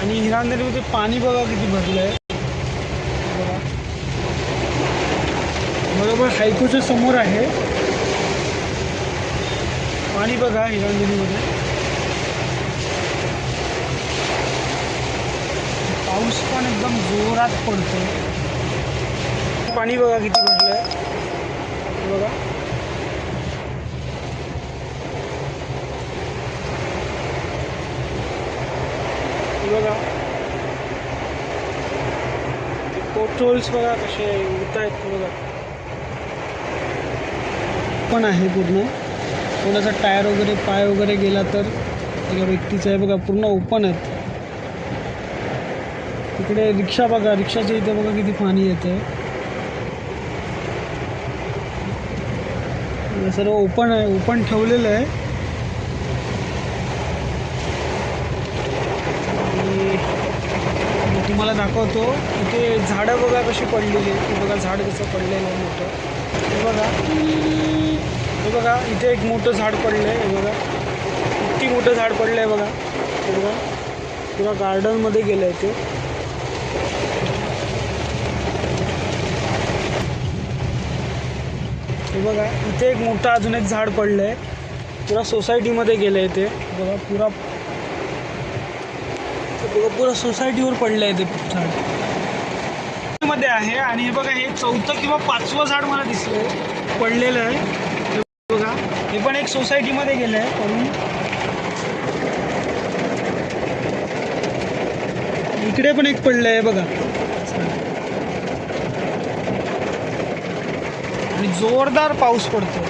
आणि हिरांदेमध्ये पाणी बघा किती भरलंय बघा, बरोबर हायकोच्या समोर आहे पाणी बघा हिरांदेवीमध्ये. पाऊस पण एकदम जोरात पडतो. पाणी बघा किती भरलंय बघा. बघा पोटहोल्स बघा कसे उडत आहेत बघा. पण आहे पूर्ण, थोडासा टायर वगैरे पाय वगैरे गेला तर एका व्यक्तीचं आहे बघा, पूर्ण ओपन आहेत. तिकडे रिक्षा बघा, रिक्षाच्या इथे बघा किती पाणी येतं. सर्व ओपन आहे, ओपन ठेवलेलं आहे. आणि तुम्हाला दाखवतो इथे झाडं बघा कशी पडलेली आहेत. बघा झाड कसं पडलेलं आहे मोठं. हे बघा, हे बघा इथे एक मोठं झाड पडलं आहे. हे बघा किती मोठं झाड पडलं आहे बघा. हे बघा पुरा गार्डनमध्ये गेलं आहे ते. हे बघा इथे एक मोठं अजून एक झाड पडलं आहे, पुरा सोसायटीमध्ये गेलं आहे ते. बघा पुरा पुरा सोसायटीवर पडलं आहे ते झाड मध्ये आहे. आणि हे बघा हे 4थं किंवा 5वं झाड मला दिसलंय पडलेलं आहे. हे बघा हे पण एक सोसायटीमध्ये गेलं आहे पडून. इकडे पण एक पडलं आहे बघा. आणि जोरदार पाऊस पडतो.